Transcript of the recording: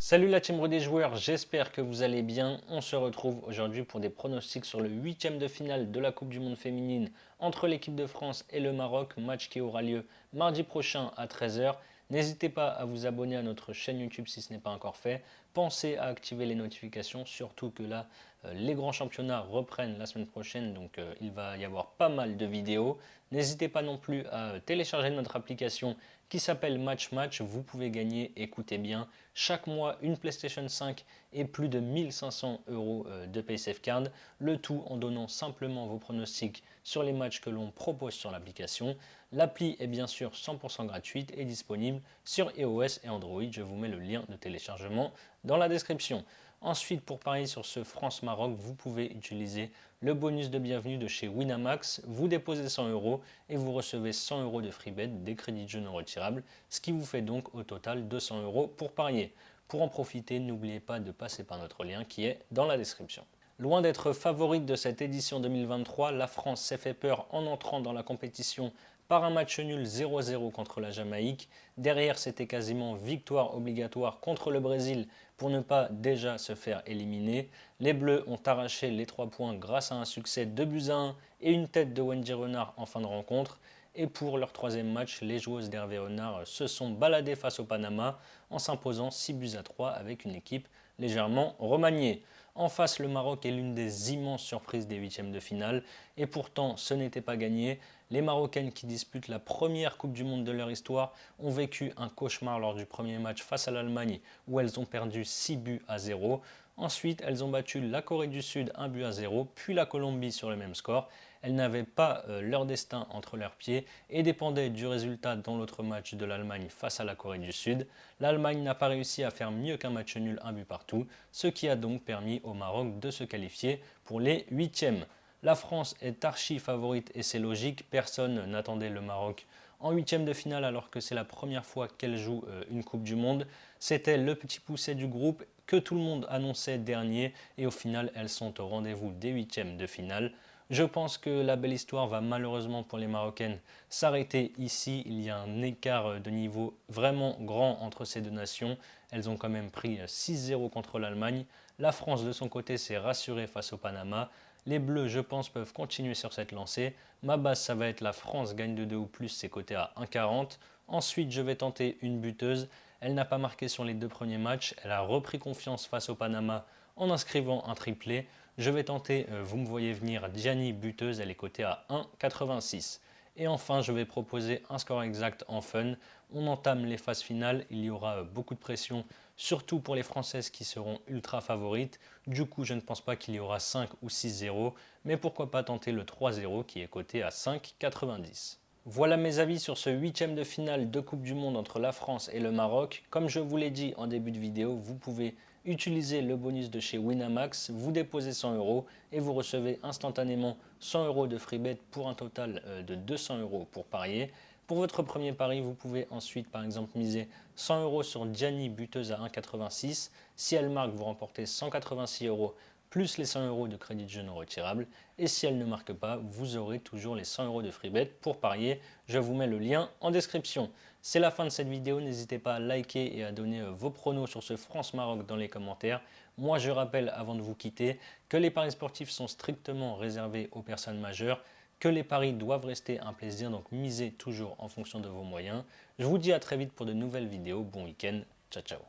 Salut la team des joueurs, j'espère que vous allez bien. On se retrouve aujourd'hui pour des pronostics sur le huitième de finale de la Coupe du Monde féminine entre l'équipe de France et le Maroc, match qui aura lieu mardi prochain à 13 h. N'hésitez pas à vous abonner à notre chaîne YouTube si ce n'est pas encore fait. Pensez à activer les notifications, surtout que là, les grands championnats reprennent la semaine prochaine, donc il va y avoir pas mal de vidéos. N'hésitez pas non plus à télécharger notre application qui s'appelle Match Match. Vous pouvez gagner, écoutez bien, chaque mois une PlayStation 5 et plus de 1500 euros de PaySafe Card. Le tout en donnant simplement vos pronostics sur les matchs que l'on propose sur l'application. L'appli est bien sûr 100% gratuite et disponible sur iOS et Android. Je vous mets le lien de téléchargement dans la description. Ensuite, pour parier sur ce France-Maroc, vous pouvez utiliser le bonus de bienvenue de chez Winamax. Vous déposez 100 euros et vous recevez 100 euros de free bet, des crédits de jeu non retirables, ce qui vous fait donc au total 200 euros pour parier. Pour en profiter, n'oubliez pas de passer par notre lien qui est dans la description. Loin d'être favorite de cette édition 2023, la France s'est fait peur en entrant dans la compétition par un match nul 0-0 contre la Jamaïque. Derrière, c'était quasiment victoire obligatoire contre le Brésil pour ne pas déjà se faire éliminer. Les Bleus ont arraché les 3 points grâce à un succès 2-1 et une tête de Wendy Renard en fin de rencontre. Et pour leur troisième match, les joueuses d'Hervé Renard se sont baladées face au Panama en s'imposant 6-3 avec une équipe légèrement remaniée. En face, le Maroc est l'une des immenses surprises des huitièmes de finale et pourtant ce n'était pas gagné. Les Marocaines qui disputent la première Coupe du Monde de leur histoire ont vécu un cauchemar lors du premier match face à l'Allemagne où elles ont perdu 6-0. Ensuite, elles ont battu la Corée du Sud 1-0, puis la Colombie sur le même score. Elles n'avaient pas leur destin entre leurs pieds et dépendaient du résultat dans l'autre match de l'Allemagne face à la Corée du Sud. L'Allemagne n'a pas réussi à faire mieux qu'un match nul 1 but partout, ce qui a donc permis au Maroc de se qualifier pour les huitièmes. La France est archi favorite et c'est logique, personne n'attendait le Maroc en huitième de finale alors que c'est la première fois qu'elle joue une Coupe du Monde. C'était le petit poucet du groupe que tout le monde annonçait dernier et au final elles sont au rendez-vous des huitièmes de finale. Je pense que la belle histoire va malheureusement pour les Marocaines s'arrêter ici. Il y a un écart de niveau vraiment grand entre ces deux nations. Elles ont quand même pris 6-0 contre l'Allemagne. La France de son côté s'est rassurée face au Panama. Les Bleus, je pense, peuvent continuer sur cette lancée. Ma base, ça va être la France gagne de 2 ou plus, c'est coté à 1,40. Ensuite, je vais tenter une buteuse. Elle n'a pas marqué sur les deux premiers matchs. Elle a repris confiance face au Panama en inscrivant un triplé. Je vais tenter, vous me voyez venir, Gianni buteuse, elle est cotée à 1,86. Et enfin, je vais proposer un score exact en fun. On entame les phases finales, il y aura beaucoup de pression, surtout pour les Françaises qui seront ultra favorites. Du coup, je ne pense pas qu'il y aura 5 ou 6-0, mais pourquoi pas tenter le 3-0 qui est coté à 5,90. Voilà mes avis sur ce huitième de finale de Coupe du Monde entre la France et le Maroc. Comme je vous l'ai dit en début de vidéo, vous pouvez utiliser le bonus de chez Winamax, vous déposez 100 euros et vous recevez instantanément 100 euros de free bet pour un total de 200 euros pour parier. Pour votre premier pari, vous pouvez ensuite par exemple miser 100 euros sur Gianni buteuse à 1,86. Si elle marque, vous remportez 186 euros plus les 100 euros de crédit de jeu non retirable. Et si elle ne marque pas, vous aurez toujours les 100 euros de free bet pour parier. Je vous mets le lien en description. C'est la fin de cette vidéo. N'hésitez pas à liker et à donner vos pronos sur ce France-Maroc dans les commentaires. Moi, je rappelle avant de vous quitter que les paris sportifs sont strictement réservés aux personnes majeures, que les paris doivent rester un plaisir, donc misez toujours en fonction de vos moyens. Je vous dis à très vite pour de nouvelles vidéos. Bon week-end. Ciao, ciao.